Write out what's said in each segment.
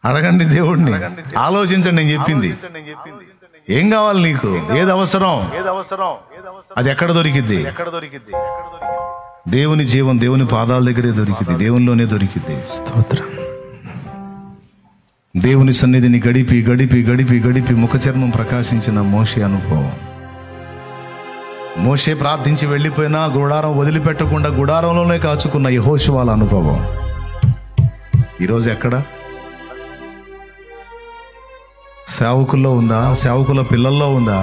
అడగండి దేవుణ్ణి, ఆలోచించండి. నేను చెప్పింది ఏం కావాలి నీకు, ఏది అవసరం, అది ఎక్కడ దొరికిద్ది? దేవుని జీవం దేవుని పాదాల దగ్గరే దొరికింది, దేవునిలోనే దొరికింది. స్తోత్రం. దేవుని సన్నిధిని గడిపి గడిపి గడిపి గడిపి ముఖ చర్మం ప్రకాశించిన మోషే అనుభవం. మోషే ప్రార్థించి వెళ్ళిపోయినా గుడారం వదిలిపెట్టకుండా గుడారంలోనే కాచుకున్న యెహోషువల అనుభవం ఈరోజు ఎక్కడ? సేవకుల్లో ఉందా? సేవకుల పిల్లల్లో ఉందా?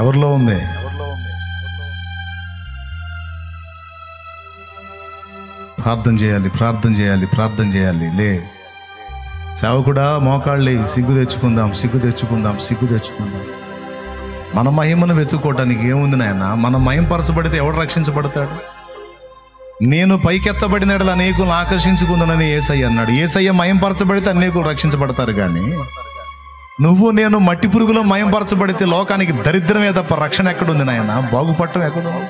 ఎవరిలో ఉంది? ప్రార్థన చేయాలి, ప్రార్థన చేయాలి, ప్రార్థన చేయాలి. లే సేవకుడా, మోకాళ్ళి సిగ్గు తెచ్చుకుందాం, సిగ్గు తెచ్చుకుందాం, సిగ్గు తెచ్చుకుందాం. మన మహిమను వెతుక్కోవటానికి ఏముంది నాయన? మనం మహింపరచబడితే ఎవడు రక్షించబడతాడు? నేను పైకెత్తబడిన యెడల అనేకులను ఆకర్షించుకుందానని యేసయ్య అన్నాడు. యేసయ్య మహింపరచబడితే అనేకులు రక్షించబడతారు. కానీ నువ్వు నేను మట్టి పురుగులో మహింపరచబడితే లోకానికి దరిద్రమే తప్ప రక్షణ ఎక్కడుంది నాయన? బాగుపడటం ఎక్కడుంది?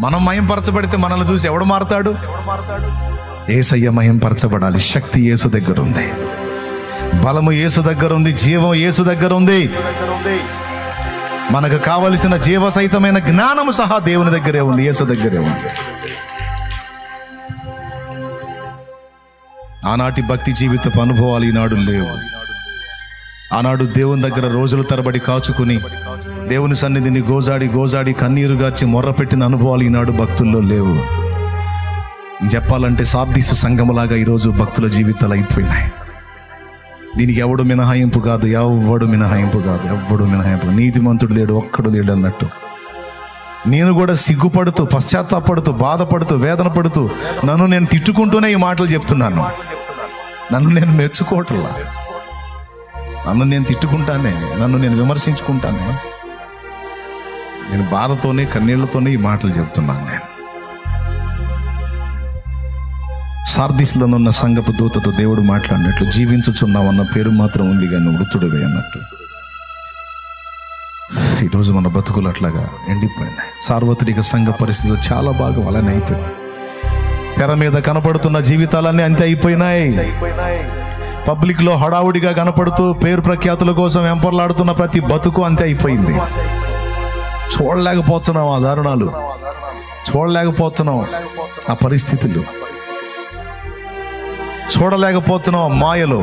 మనం మహింపరచబడితే మనల్ని చూసి ఎవడు మారతాడు? యేసయ్య మహింపరచబడాలి. శక్తి యేసు దగ్గర ఉంది, బలము యేసు దగ్గర ఉంది, జీవం యేసు దగ్గర ఉంది. మనకు కావలసిన జీవ సహితమైన జ్ఞానము సహా దేవుని దగ్గరే ఉంది, యేసు దగ్గరే ఉంది. ఆనాటి భక్తి జీవితపు అనుభవాలు ఈనాడు లేవు. ఆనాడు దేవుని దగ్గర రోజుల తరబడి కాచుకుని దేవుని సన్నిధిని గోజాడి గోజాడి కన్నీరుగార్చి మొర్రపెట్టిన అనుభవాలు ఈనాడు భక్తుల్లో లేవు. చెప్పాలంటే సార్దీసు సంఘములాగా ఈరోజు భక్తుల జీవితాలు అయిపోయినాయి. దీనికి ఎవడు మినహాయింపు కాదు, ఎవడు మినహాయింపు కాదు, ఎవడు మినహాయింపు. నీతిమంతుడు లేడు, ఒక్కడు లేడు అన్నట్టు. నేను కూడా సిగ్గుపడుతూ, పశ్చాత్తాపడుతూ, బాధపడుతూ, వేదన పడుతూ, నన్ను నేను తిట్టుకుంటూనే ఈ మాటలు చెప్తున్నాను. నన్ను నేను మెచ్చుకోవట్లా, నన్ను నేను తిట్టుకుంటానే, నన్ను నేను విమర్శించుకుంటానే. నేను బాధతోనే కన్నీళ్లతోనే ఈ మాటలు చెప్తున్నాను. నేను సార్దీస్లో ఉన్న సంఘపు దూతతో దేవుడు మాట్లాడినట్లు, జీవించుచున్నావన్న పేరు మాత్రం ఉంది కానీ మృతుడివే అన్నట్టు. ఈరోజు మన బతుకులు అట్లాగా ఎండిపోయినాయి. సార్వత్రిక సంఘ పరిస్థితులు చాలా బాగా అలానే అయిపోయింది. తెర మీద కనపడుతున్న జీవితాలన్నీ అంతే అయిపోయినాయి. పబ్లిక్లో హడావుడిగా కనపడుతూ పేరు ప్రఖ్యాతుల కోసం వెంపర్లాడుతున్న ప్రతి బతుకు అంతే అయిపోయింది. చూడలేకపోతున్నాం ఆ దారుణాలు, చూడలేకపోతున్నాం ఆ పరిస్థితులు, చూడలేకపోతున్నాం మాయలు,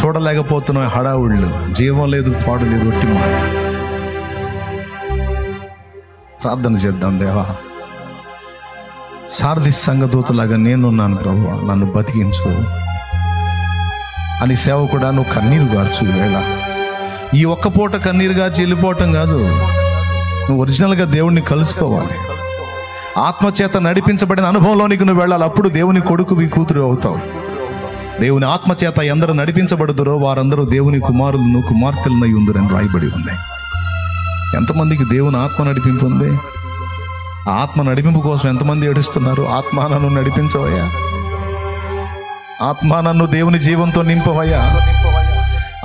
చూడలేకపోతున్నాం హడావుళ్ళు. జీవం లేదు, పాడు లేదు, ఒట్టి మాయ. ప్రార్థన చేద్దాం. దేవా, సార్దీస్ సంఘదూతలాగా నేనున్నాను ప్రభువా, నన్ను బతికించు అని సేవకుడా నువ్వు కన్నీరు గార్చు. వేళ ఈ ఒక్క పూట కన్నీరు గార్చి వెళ్ళిపోవటం కాదు, నువ్వు ఒరిజినల్గా దేవుణ్ణి కలుసుకోవాలి. ఆత్మచేత నడిపించబడిన అనుభవంలోనికి నువ్వు వెళ్ళాలి. అప్పుడు దేవుని కొడుకువి కూతురు అవుతావు. దేవుని ఆత్మచేత ఎందరూ నడిపించబడుదురో వారందరూ దేవుని కుమారులను కుమార్తెలనై ఉందరని రాయబడి ఉంది. ఎంతమందికి దేవుని ఆత్మ నడిపింపు ఉంది? ఆ ఆత్మ నడిపింపు కోసం ఎంతమంది ఏడుస్తున్నారు? ఆత్మ నన్ను నడిపించవయ్యా, ఆత్మ నన్ను దేవుని జీవంతో నింపవయ్యా,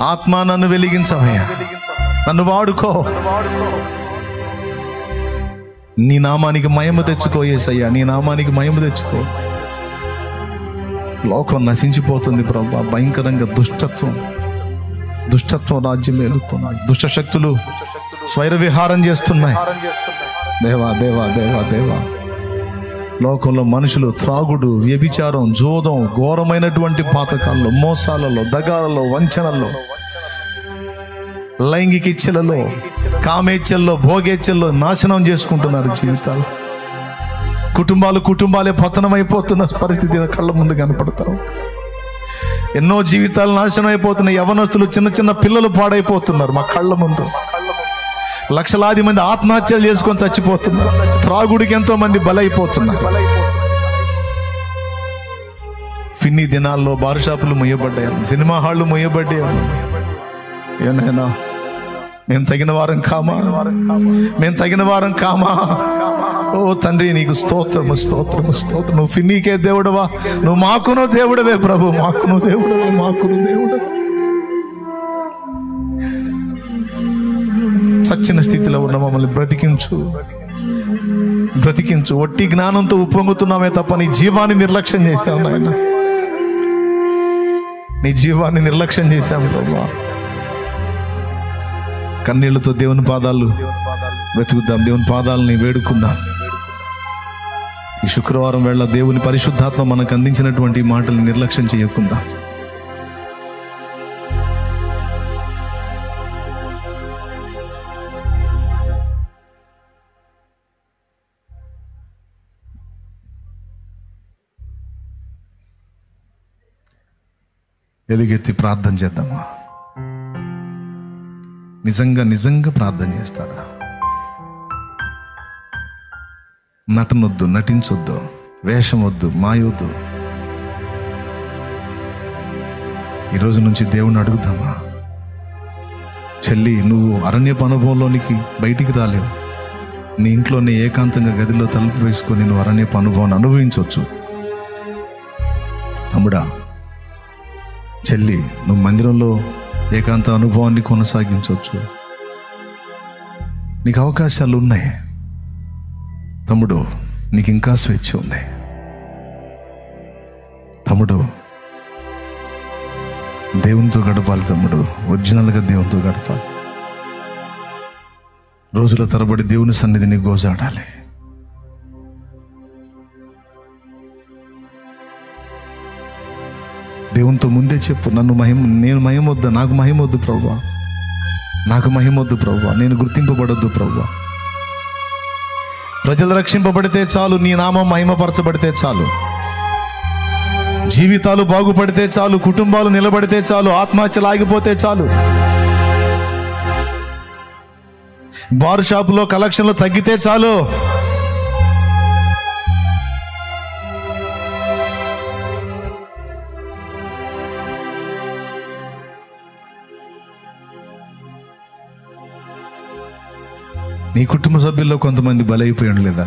ఆత్మ నన్ను వెలిగించవయ్యా, నన్ను వాడుకో, నీ నామానికి మహిమ తెచ్చుకో యేసయ్యా, నీ నామానికి మహిమ తెచ్చుకో. లోకం నశించిపోతుంది ప్రభా, భయంకరంగా దుష్టత్వం రాజ్యం ఏలుతుంది. దుష్ట శక్తులు స్వైర విహారం చేస్తున్నాయి. దేవా దేవా దేవా దేవా, లోకంలో మనుషులు త్రాగుడు, వ్యభిచారం, జోదం, ఘోరమైనటువంటి పాతకాల్లో, మోసాలలో, దగాలలో, వంచనల్లో, లైంగిక ఇచ్చలలో, కామేచ్ఛల్లో, భోగేచ్ఛల్లో నాశనం చేసుకుంటున్నారు జీవితాలు. కుటుంబాలే పతనమైపోతున్న పరిస్థితి కళ్ళ ముందు కనపడతావు. ఎన్నో జీవితాలు నాశనం అయిపోతున్నాయి. యవనస్తులు, చిన్న చిన్న పిల్లలు పాడైపోతున్నారు మా కళ్ళ ముందు. లక్షలాది మంది ఆత్మహత్యలు చేసుకొని చచ్చిపోతున్నారు. త్రాగుడికి ఎంతో మంది బలైపోతున్నారు. ఫిన్ని దినాల్లో బార్ షాపులు ముయ్యబడ్డాయి, సినిమా హాళ్ళు ముయ్యబడ్డాయి. ఏనైనా మేము తగిన వారం కామా? ఓ తండ్రి, నీకు స్తోత్రము స్తోత్రము స్తోత్రం. నువ్వు ఫిన్నీకే దేవుడవా, నువ్వు మాకును దేవుడవే ప్రభు, మాకును దేవుడవే, మాకును దేవుడవే. సచ్చిన స్థితిలో ఉన్న మమ్మల్ని బ్రతికించు, బ్రతికించు. ఒట్టి జ్ఞానంతో ఉప్పొంగుతున్నామే తప్ప నీ జీవాన్ని నిర్లక్ష్యం చేశాం నాయన, నీ జీవాన్ని నిర్లక్ష్యం చేశాం ప్రభా. కన్నీళ్లతో దేవుని పాదాలు వెతుకుదాం, దేవుని పాదాలని వేడుకుందాం. ఈ శుక్రవారం వేళ దేవుని పరిశుద్ధాత్మ మనకు అందించినటువంటి మాటలు నిర్లక్ష్యం చేయకుండా ఎలుగెత్తి ప్రార్థన చేద్దామా? నిజంగా నిజంగా ప్రార్థన చేస్తారా? నటనొద్దు, నటించొద్దు, వేషం వద్దు, మాయొద్దు. ఈరోజు నుంచి దేవుణ్ణి అడుగుదామా? చెల్లి, నువ్వు అరణ్యపు అనుభవంలోనికి బయటికి రాలేవు. నీ ఇంట్లోనే ఏకాంతంగా గదిలో తలుపు వేసుకొని నువ్వు అరణ్యపు అనుభవాన్ని అనుభవించవచ్చు. తమ్ముడా, చెల్లి, నువ్వు మందిరంలో ఏకాంత అనుభవాన్ని కొనసాగించవచ్చు. నీకు అవకాశాలు ఉన్నాయి. తమ్ముడు, నీకు ఇంకా స్వేచ్ఛ ఉంది. తమ్ముడు, దేవునితో గడపాలి. తమ్ముడు, ఒరిజినల్గా దేవునితో గడపాలి. రోజుల తరబడి దేవుని సన్నిధిని గోజాడాలి. దేవునితో ముందే చెప్పు, నేను మహిమొద్దు, నాకు మహిమొద్దు ప్రభువా, నాకు మహిమొద్దు ప్రభువా, నేను గుర్తింపబడొద్దు ప్రభువా. ప్రజలు రక్షింపబడితే చాలు, నీ నామం మహిమపరచబడితే చాలు, జీవితాలు బాగుపడితే చాలు, కుటుంబాలు నిలబడితే చాలు, ఆత్మహత్యలు ఆగిపోతే చాలు, బార్ షాపులో కలెక్షన్లు తగ్గితే చాలు. నీ కుటుంబ సభ్యుల్లో కొంతమంది బలైపోయాడు లేదా?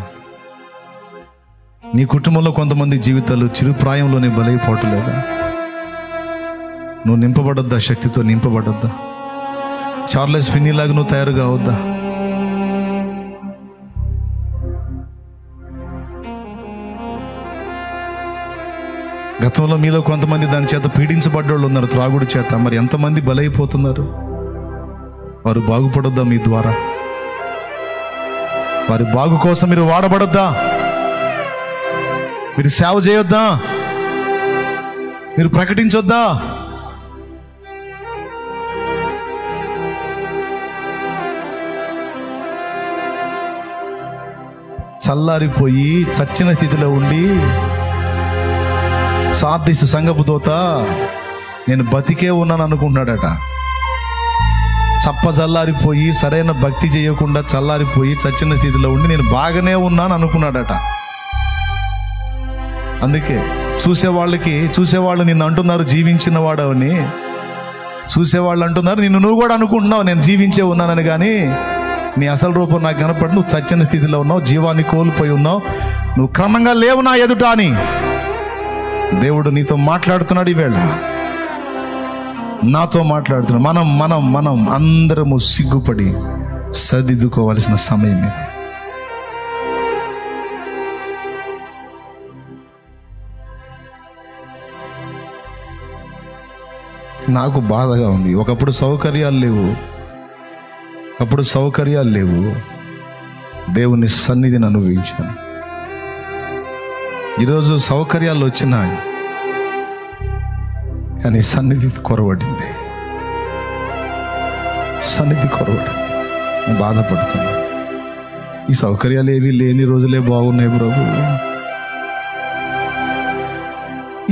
నీ కుటుంబంలో కొంతమంది జీవితాలు చిరుప్రాయంలోనే బలైపోవటం లేదా? నువ్వు నింపబడొద్దా? శక్తితో నింపబడొద్దా? చార్లెస్ ఫిన్నీ లాగా నువ్వు తయారు కావద్దా? గతంలో మీలో కొంతమంది దాని చేత పీడించబడ్డోళ్ళు ఉన్నారు, త్రాగుడు చేత. మరి ఎంతమంది బలైపోతున్నారు? వారు బాగుపడొద్దా మీ ద్వారా? వారి బాగు కోసం మీరు వాడబడొద్దా? మీరు సేవ చేయొద్దా? మీరు ప్రకటించొద్దా? చల్లారిపోయి చచ్చిన స్థితిలో ఉండి సార్దీసు సంఘపు దూత నేను బతికే ఉన్నాను అనుకుంటున్నాడట. చప్ప చల్లారిపోయి సరైన భక్తి చేయకుండా చల్లారిపోయి చచ్చిన స్థితిలో ఉండి నేను బాగానే ఉన్నాను అనుకున్నాడట. అందుకే చూసేవాళ్ళు నిన్ను అంటున్నారు జీవించిన వాడవని. చూసేవాళ్ళు అంటున్నారు నువ్వు కూడా అనుకుంటున్నావు నేను జీవించే ఉన్నానని. కానీ నీ అసలు రూపం నాకు కనపడి నువ్వు చచ్చిన స్థితిలో ఉన్నావు, జీవాన్ని కోల్పోయి ఉన్నావు, నువ్వు క్రమంగా లేవు నా ఎదుట అని దేవుడు నీతో మాట్లాడుతున్నాడు. ఈవేళ నాతో మాట్లాడుతున్నాడు. మనం అందరము సిగ్గుపడి సరిదిద్దుకోవాల్సిన సమయం ఇది. నాకు బాధగా ఉంది. ఒకప్పుడు సౌకర్యాలు లేవు, దేవుని సన్నిధిని అనుభవించాను. ఈరోజు సౌకర్యాలు వచ్చినాయి, కానీ సన్నిధి కొరవడింది. నేను బాధపడుతున్నా. ఈ సౌకర్యాలు ఏవి లేని రోజులే బాగున్నాయి ప్రభు,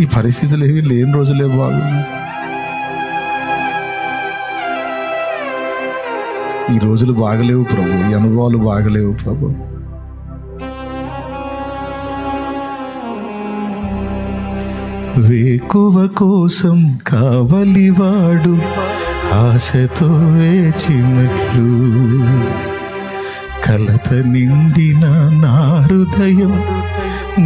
ఈ పరిస్థితులు ఏవి లేని రోజులే బాగున్నాయి. ఈ రోజులు బాగలేవు ప్రభు, ఈ అనుభవాలు బాగలేవు ప్రభు. వేకువ కోసం కావలివాడు ఆశతో వేచినట్లు కలత నిండిన నా హృదయం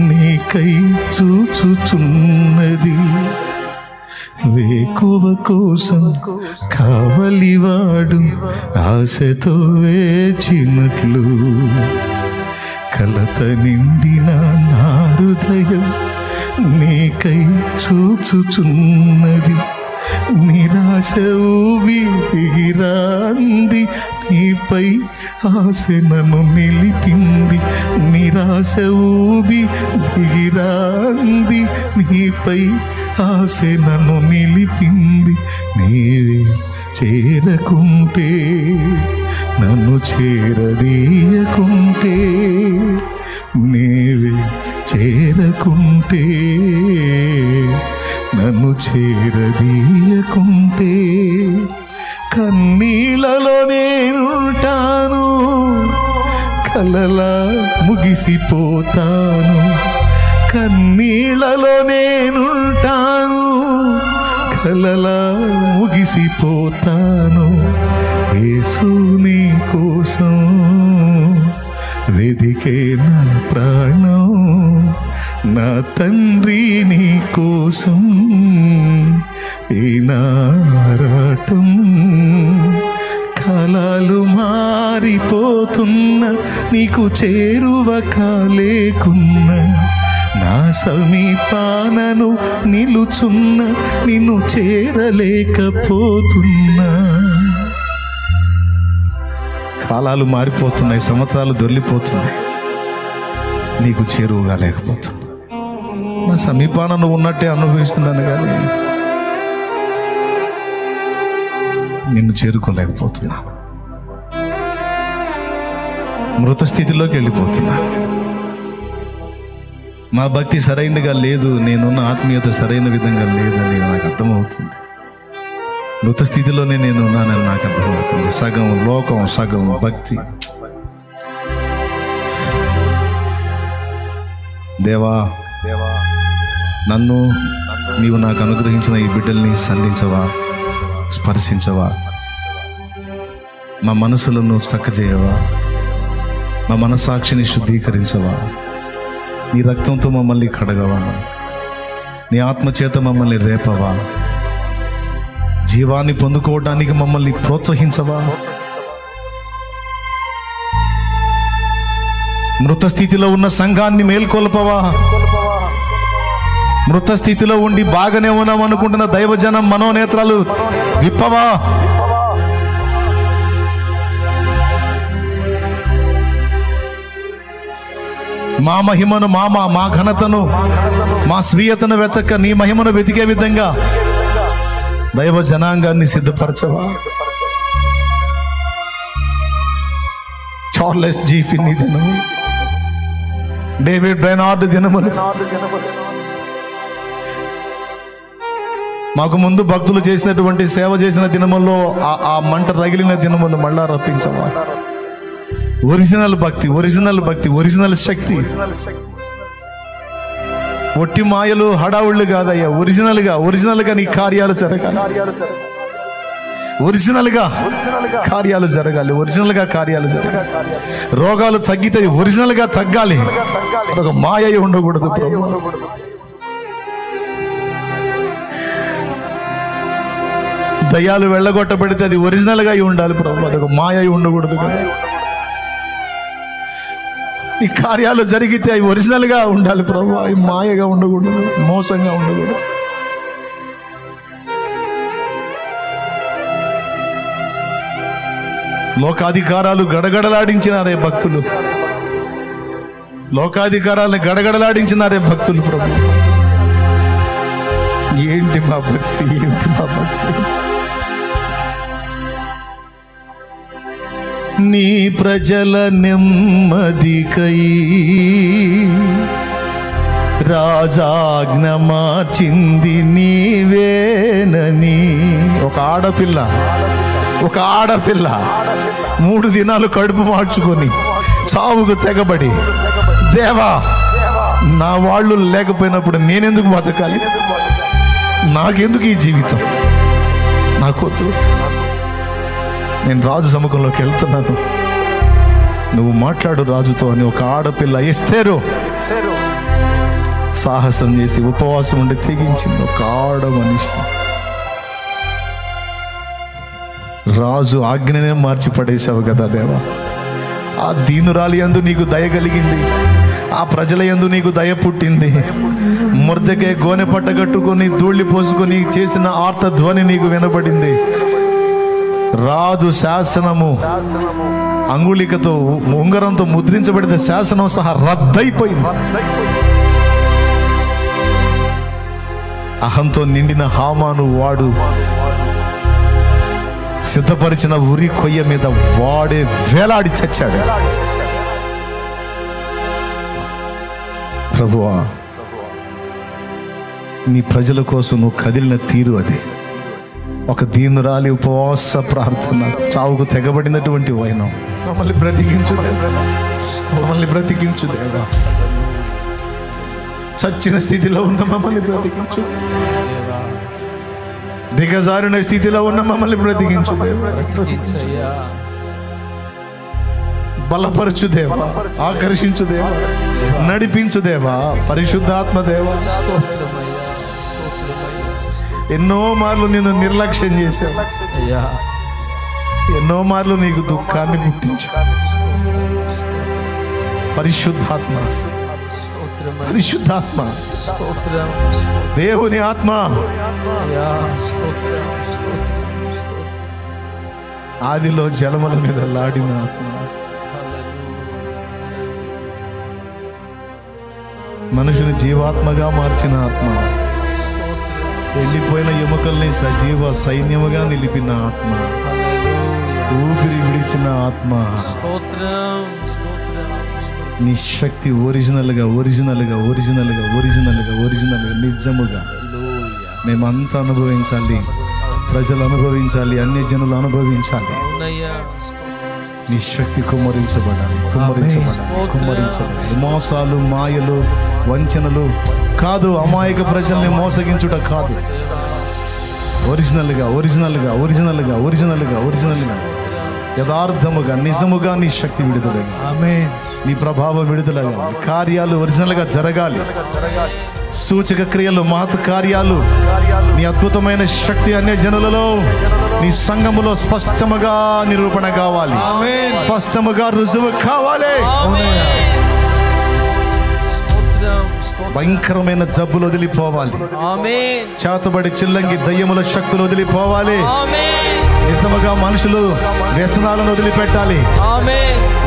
నీకై చూచుచున్నది. వేకువ కోసం కావలివాడు ఆశతో వేచినట్లు కలత నిండిన నా హృదయం నీకై చూచుచున్నది. నిరాశ ఊబి దిగిరాంది నీపై ఆశ నన్ను నిలిపింది. నిరాశ ఊబి దిగిరాంది నీపై ఆశ నన్ను నిలిపింది. నీవే చేరకుంటే నన్ను చేరదీయకుంటే, నీవే చేరకుంటే నన్ను చేరదీయకుంటే, కన్నీళ్ళలో నేనుంటాను, కలలా ముగిసిపోతాను. కన్నీళ్ళలో నేనుంటాను, కలలా ముగిసిపోతాను. యేసు నీ కోసం వెదికే నా ప్రాణం, నా తండ్రి నీ కోసం ఈ నారాటం. కాలాలు మారిపోతున్న నీకు చేరువ కాలేకున్న, నా సమీపానను నిలుచున్న నిన్ను చేరలేకపోతున్నా. కాలాలు మారిపోతున్నాయి, సంవత్సరాలు దొర్లిపోతున్నాయి, నీకు చేరువుగా లేకపోతున్నా. నా సమీపాన నువ్వు ఉన్నట్టే అనుభవిస్తున్నాను కానీ నిన్ను చేరుకోలేకపోతున్నా. మృత స్థితిలోకి వెళ్ళిపోతున్నా. నా భక్తి సరైనదిగా లేదు, నేనున్న ఆత్మీయత సరైన విధంగా లేదని నాకు అర్థమవుతుంది. మృత స్థితిలోనే నేను ఉన్నానని నాకు అర్థమవుతుంది. సగం లోకం, సగం భక్తి. దేవా, నన్ను నీవు నాకు అనుగ్రహించిన ఈ బిడ్డల్ని సంధించవా, స్పర్శించవా, మా మనసులను చక్కజేయవా, మా మనస్సాక్షిని శుద్ధీకరించవా, నీ రక్తంతో మమ్మల్ని కడగవా, నీ ఆత్మచేత మమ్మల్ని రేపవా, జీవాన్ని పొందుకోవడానికి మమ్మల్ని ప్రోత్సహించవా, మృత స్థితిలో ఉన్న సంఘాన్ని మేల్కొల్పవా, మృత స్థితిలో ఉండి బాగానే ఉన్నాం అనుకుంటున్న దైవజనం మనోనేత్రాలు విప్పవా. మా మహిమను, మా ఘనతను, మా స్వీయతను వెతక నీ మహిమను వెతికే విధంగా దైవ జనాంగాన్ని సిద్ధపరచవా. చార్లెస్ జీ ఫిన్నీ దినములు, డేవిడ్ బ్రెనార్డ్ దినములు, మాకు ముందు భక్తులు చేసినటువంటి సేవ చేసిన దినముల్లో ఆ మంట రగిలిన దినములు మళ్ళా రప్పించవా. ఒరిజినల్ భక్తి, ఒరిజినల్ భక్తి, ఒరిజినల్ శక్తి. ఒట్టి మాయలు, హడావుళ్ళు కాదయ్యా. ఒరిజినల్గా నీ కార్యాలు జరగాలి. ఒరిజినల్గా కార్యాలు జరగాలి. ఒరిజినల్గా కార్యాలు జరగాలి. రోగాలు తగ్గితే ఒరిజినల్గా తగ్గాలి. అదొక మాయ ఉండకూడదు ప్రభు. దయ్యాలు వెళ్ళగొట్టబడితే అది ఒరిజినల్గా ఉండాలి ప్రభు. అదొక మాయ ఉండకూడదు కదా. ఈ కార్యాలు జరిగితే అవి ఒరిజినల్గా ఉండాలి ప్రభు. అవి మాయగా ఉండకూడదు, మోసంగా ఉండకూడదు. లోకాధికారాలు గడగడలాడించినారే భక్తులు, లోకాధికారాలను గడగడలాడించినారే భక్తులు ప్రభు. ఏంటి మా భక్తి, ఏంటి మా భక్తి. నీ ప్రజల నెమ్మదికై రాజాజ్ఞ మార్చింది నీవేనని. ఒక ఆడపిల్ల 3 దినాలు కడుపు మార్చుకొని చావుకు తెగబడి, దేవా నా వాళ్ళు లేకపోయినప్పుడు నేనెందుకు బతకాలి, నాకెందుకు ఈ జీవితం, నాకొద్దు, నేను రాజు సముఖంలోకి వెళ్తున్నాను, నువ్వు మాట్లాడు రాజుతో అని ఒక ఆడపిల్ల ఎస్తేరు సాహసం చేసి ఉపవాసం ఉండి తెగించింది. ఒక ఆడ మనిషి రాజు ఆజ్ఞనే మార్చి పడేశావు కదా దేవా. ఆ దీనురాలి యందు నీకు దయ కలిగింది, ఆ ప్రజల యందు నీకు దయ పుట్టింది. మొర్దెకే గోనె పట్ట కట్టుకొని ధూళి పోసుకొని చేసిన ఆర్త ధ్వని నీకు వినబడింది. రాజు శాసనము అంగుళికతో ఉంగరంతో ముద్రించబడిన శాసనం సహా రద్దయిపోయింది. అహంతో నిండిన హామాను వాడు సిద్ధపరిచిన ఉరి కొయ్య మీద వాడే వేలాడి చచ్చాడు. ప్రభువా, నీ ప్రజల కోసం నువ్వు కదిలిన తీరు అది. ఒక దీనురాలి ఉపవాస ప్రార్థన, చావుకు తెగబడినటువంటి వైనం. మమ్మల్ని బ్రతికించు దేవా, మమ్మల్ని బ్రతికించు దేవా. చచ్చిన స్థితిలో ఉన్న మమ్మల్ని బ్రతికించు, దిగజారిన స్థితిలో ఉన్న మమ్మల్ని బ్రతికించు దేవా. బలపరచు దేవా, ఆకర్షించు దేవా, నడిపించు దేవా. పరిశుద్ధాత్మ దేవా, ఎన్నో మార్లు నిన్ను నిర్లక్ష్యం చేశావు, ఎన్నో మార్లు నీకు దుఃఖాన్ని పుట్టించు. పరిశుద్ధాత్మ, పరిశుద్ధాత్మ, దేవుని ఆత్మ, ఆదిలో జలముల మీద లాడిన ఆత్మ, మనుషుని జీవాత్మగా మార్చిన ఆత్మ, వెళ్ళిపోయిన ఎముకల్ని సజీవ సైన్యముగా నిలిపిన ఆత్మ, ఊపిరి విడిచిన ఆత్మ. నీ శక్తి ఒరిజినల్గా ఒరిజినల్గా ఒరిజినల్గా ఒరిజినల్గా ఒరిజినల్గా నిజముగా మేమంతా అనుభవించాలి, ప్రజలు అనుభవించాలి, అన్ని జనులు అనుభవించాలి. నీ శక్తి కుమ్మరించబడాలి, కుమ్మరించబడాలి, కుమ్మరించబడాలి. మోసాలు, మాయలు, వంచనలు కాదు, అమాయక ప్రజల్ని మోసగించుట కాదు. ఒరిజినల్గా ఒరిజినల్గా ఒరిజినల్గా ఒరిజినల్గా ఒరిజినల్గా యథార్థముగా నిజముగా నీ శక్తి విడుదలగా, నీ ప్రభావం విడుదలగా, కార్యాలు ఒరిజినల్గా జరగాలి. సూచక క్రియలు, మహత్ కార్యాలు, నీ అద్భుతమైన శక్తి అనే జనులలో, నీ సంఘములో స్పష్టముగా నిరూపణ కావాలి, స్పష్టముగా రుజువు కావాలి. భయంకరమైన జబ్బులు వదిలిపోవాలి, చేతబడి చిల్లంగి దయ్యముల శక్తులు వదిలిపోవాలి. నిజముగా మనుషులు వ్యసనాలను వదిలిపెట్టాలి,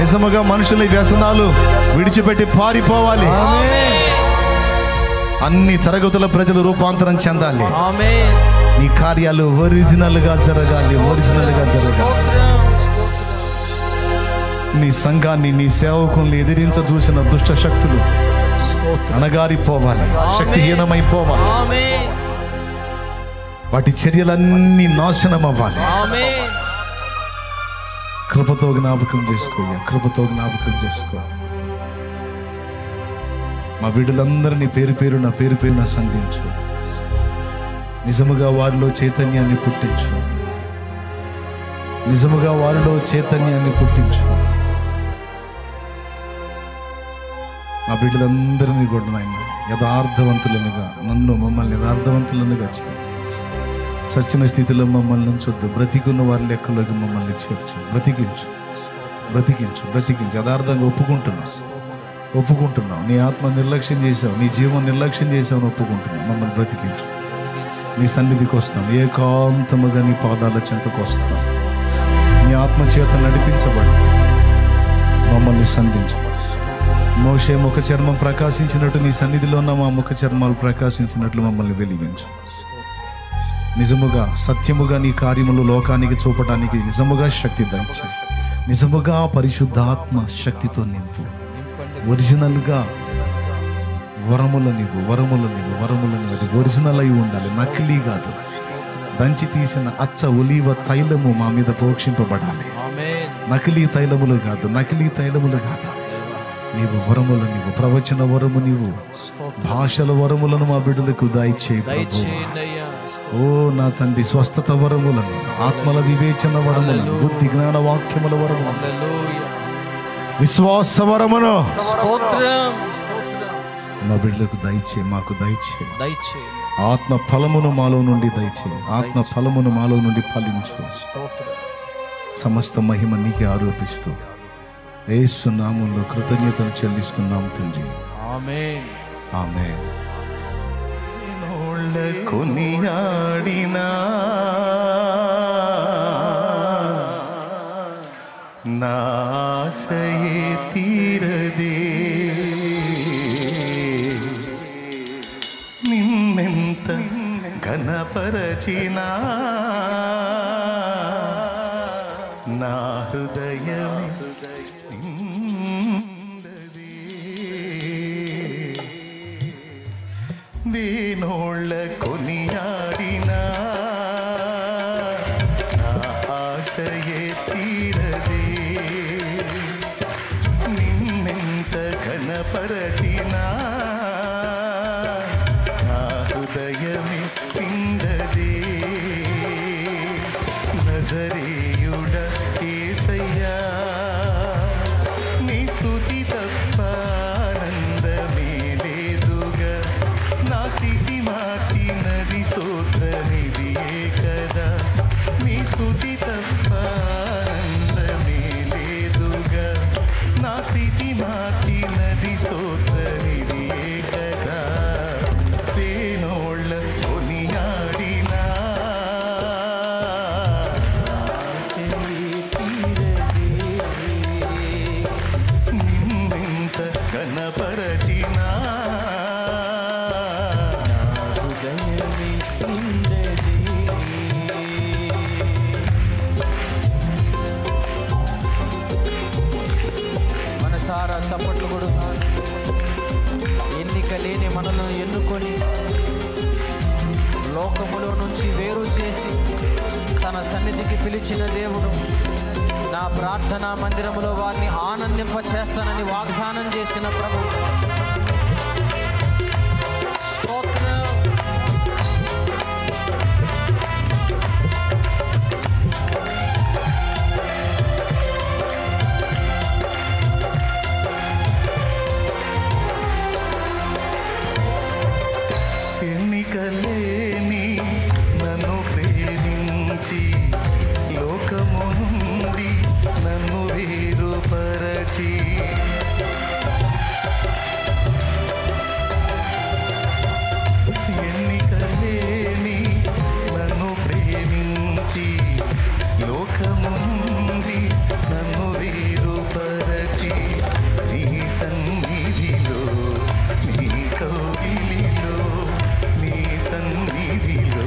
నిజముగా మనుషుల వ్యసనాలు విడిచిపెట్టి పారిపోవాలి. అన్ని తరగతుల ప్రజలు రూపాంతరం చెందాలి. నీ కార్యాలు ఒరిజినల్ గా జరగాలి, ఒరిజినల్ గా జరగాలి. నీ సంఘాన్ని, నీ సేవకుల్ని ఎదిరించ చూసిన దుష్ట శక్తులు అణగారిపోవాలి, శక్తిహీనమైపోవాలి. వాటి చర్యలన్నీ నాశనం అవ్వాలి. కృపతో జ్ఞాపకం చేసుకో, కృపతో జ్ఞాపకం చేసుకో. మా బిడ్డలందరినీ పేరు పేరున సంధించు. నిజముగా వారిలో చైతన్యాన్ని పుట్టించు, నిజముగా వారిలో చైతన్యాన్ని పుట్టించు. మా బిడ్డలందరినీ కూడా నాయన యథార్థవంతులనుగా, నన్ను మమ్మల్ని యథార్థవంతులనుగా చేయి. చచ్చిన స్థితిలో మమ్మల్ని ఉంచొద్దు, బ్రతికున్న వారి లెక్కలోకి మమ్మల్ని చేర్చు. బ్రతికించు, బ్రతికించు, బ్రతికించు. యథార్థంగా ఒప్పుకుంటున్నావు. నీ ఆత్మ నిర్లక్ష్యం చేసావు, నీ జీవం నిర్లక్ష్యం చేసావు, ఒప్పుకుంటున్నావు. మమ్మల్ని బ్రతికించు. నీ సన్నిధికి వస్తాం, ఏకాంతముగా నీ పాదాల చెంతకు వస్తాం. నీ ఆత్మ చేత నడిపించబడతాం. మమ్మల్ని సంధించు. మోషే ముఖ చర్మం ప్రకాశించినట్టు నీ సన్నిధిలో ఉన్న మా ముఖ చర్మాలు ప్రకాశించినట్లు మమ్మల్ని వెలిగించు. నిజముగా సత్యముగా నీ కార్యములు లోకానికి చూపడానికి నిజముగా శక్తి దయచు. నిజముగా పరిశుద్ధాత్మ శక్తితో నింపు. ఒరిజినల్గా వరముల నీవు, వరముల నీవు, వరముల నీవు. అది ఒరిజినల్ అయి ఉండాలి, నకిలీ కాదు. దంచి తీసిన అచ్చ ఒలీవ తైలము మా మీద ప్రోక్షింపబడాలి. నకిలీ తైలములు కాదు, నకిలీ తైలములు కాదు. నీవు వరములు, నీవు ప్రవచన వరము, నీవు భాషల వరములను మా బిడ్డలకు దయచేయి. ఓ నా తండ్రి, స్వస్థత వరములను, ఆత్మల వివేచన వరములను, బుద్ధి జ్ఞాన వాక్యముల వరములను, విశ్వాస వరమును స్తోత్రం మా బిడ్డలకు దయచే, మాకు దయచే. దయచేయి. ఆత్మ ఫలమును మాలో నుండి దయచే. ఆత్మ ఫలమును మాలో నుండి ఫలించు. స్తోత్రం. సమస్త మహిమ నీకే ఆరోపిస్తూ యేసు నామములో కృతజ్ఞతలు చెల్లిస్తున్నాం తండ్రి. ఆమేన్. ఆమేన్. కొనియాడినా నాశయే తీరదే, నిన్నెంత ఘనపరచినా నా హృదయమే నిందదే. వేనోళ్ళ కొనియాడినా నా ఆశయే తీరదే, నిన్నెంత ఘనపరచినా నా హృదయమే నిందదే. నజరేయుడ యేసయ్యా, నీ స్తుతి తప్ప ఆనందమే లేదుగా. నా స్థితి మార్చినది స్తోత్రనిధియే కదా. నీ స్తుతి తప్ప ఆనందమే లేదుగా. నా స్థితి మార్చినది స్తోత్రనిధియే కదా. వేనోళ్ళ కొనియాడినా నిన్నెంత ఘనపరచినా మనసారా చప్పట్లు కూడా. ఎన్నిక లేని మనలను ఎన్నుకొని లోకములో నుంచి వేరు చేసి తన సన్నిధికి పిలిచిన దేవుడు, నా ప్రార్థనా మందిరములో వారిని ఆనందింప చేస్తానని వాగ్దానం చేసిన ప్రభు. స్తోత్రం. ఎన్నికలేని నన్ను ప్రేమించి లోకము నుండి నన్ను వేరుపరచి, ఎన్నికలేని నన్ను ప్రేమించి లోకము నుండి నన్ను వేరుపరచి, నీ సన్నిధిలో నీ కౌగిలిలో, నీ సన్నిధిలో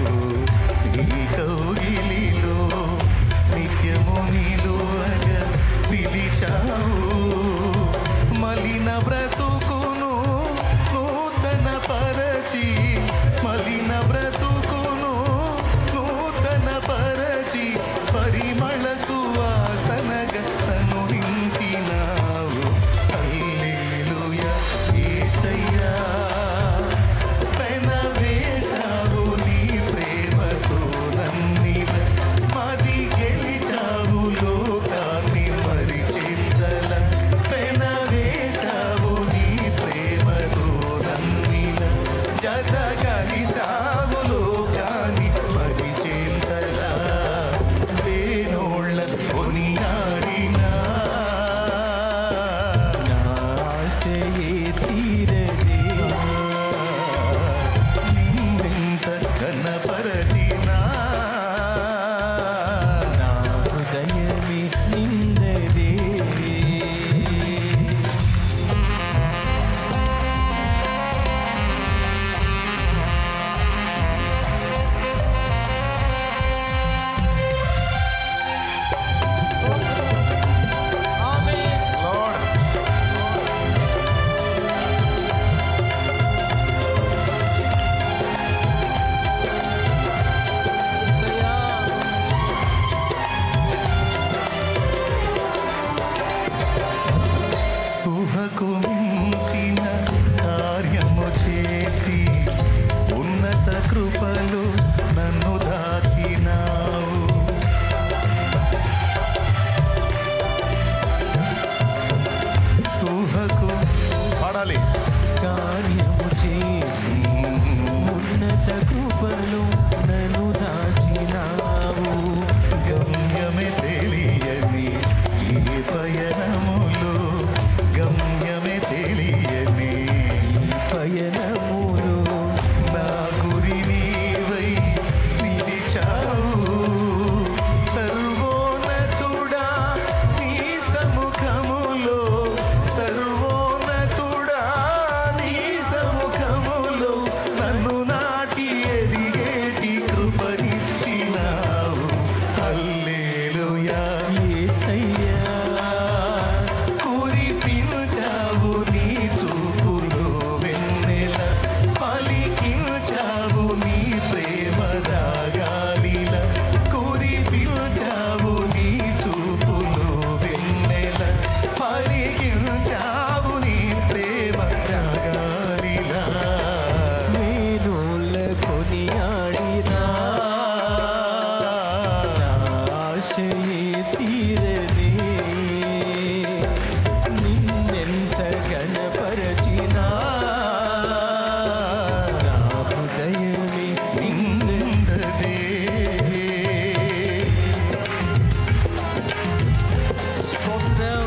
నీ కౌగిలిలో నిత్యము నిలువగా పిలిచావు. మలిన బ్రతుకును నూతన పరచి, మలిన బ్రతుకును నూతన పరచి, పరిమళ సువాసనగా నన్ను నింపినావు. హల్లెలూయా యేసయ్యా, పెనవేశావు నీ ప్రేమతో నన్నిల, మది గెలిచావు లోకాన్ని మరిచిందల. పెనవేశావు నీ ప్రేమతో నన్నిల, జత కలిసావు లోకాన్ని మరిచిందల. వేనోళ్ళ కొనియాడినా ఆశయే తీరదే, నిన్నెంత ఘనపరచినా నా హృదయమే నిందదే. ఆమేన్. యేసయ్యా. ఊహకు మించిన కార్యము చేసి ఉన్నత కృపలు నన్ను దాచినావు. చేయాలి? కార్యము చేసి ఉన్నత కృపలో నన్ను దాచినావు. గమ్యమే తెలియని ఈ పయనములు, గమ్యమే తెలియని పయనములు నా గురి నీవై నిలిచావు. సర్వోన్నతుడా నీ సముఖములో, సర్వోన్నతుడా నీ సముఖములో నన్ను నాటి ఎదిగేటి కృపనిచ్చినావు. హల్లెలూయా యేసయ్యా. కురిపించావు నీ చూపులో వెన్నెల, పలికించావు నీ ప్రేమ రాగాలిల. కురిపించావు నీ చూపులో వెన్నెల, పలికించావు నీ ప్రేమ రాగాలిల. వేణుల కొనియాడినా ఆశయే తీరనే, నిన్నెంత గణపరచినా నా హృదయమే నిండదే. స్తోత్రం.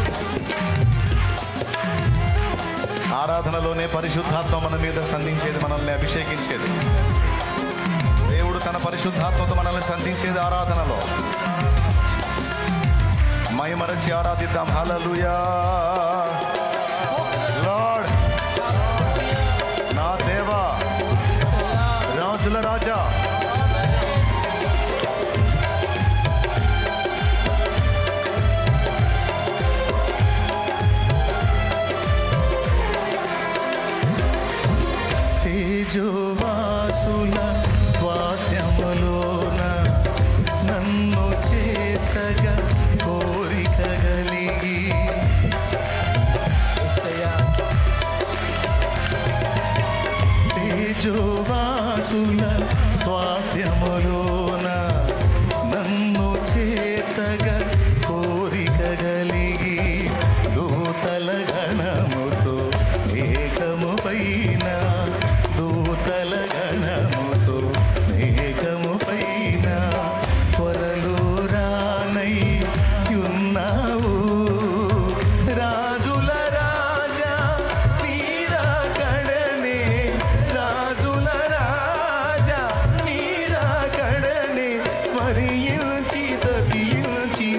ఆరాధనలోనే పరిశుద్ధాత్మ మన మీద సంధించేది, మనల్ని అభిషేకించేది. దేవుడు తన పరిశుద్ధాత్మతో మనల్ని సంధించేది ఆరాధనలో. మైమరచి ఆరాధిద్దాం. హల్లెలూయా లార్డ్, నా దేవా, రాజుల రాజా. తేజోవాసుల స్వాస్థ్యములోన నన్ను చేర్చగా కోరిక కలిగి. యేసయ్యా. తేజోవాసుల స్వాస్థ్యములోన నన్ను చేర్చగా కోరిక కలిగి. దూతల గణముతో మేఘము పైన, దూతల గణముతో మేఘము పైన త్వరలో రానై ఉన్నావు. రాజుల రాజా నీరా కడనే, రాజుల రాజా నీరా కడనే స్మరించి తపించి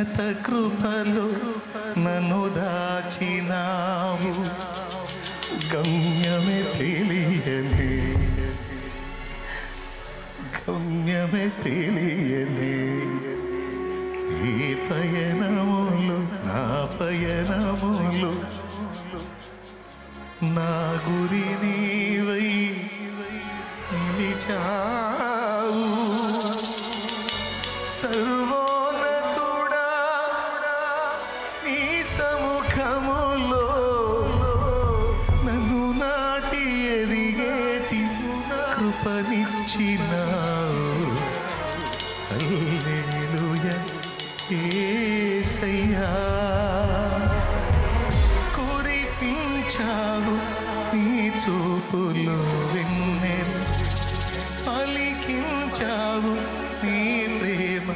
ఉన్నత కృపలో నన్ను దాచినావు, గమ్యమే తెలియని ఈ పయనములు నా పయనములు నా గురి నీవై నిలిచావు. సర్వోన్నతుడా నీ సముఖములో నన్ను నాటి ఎదిగేటి కృపనిచ్చినావు. హల్లెలూయా యేసయ్యా. కురిపించావు నీ చూపులు వెన్నెలు, పలికించావు నీ ప్రేమ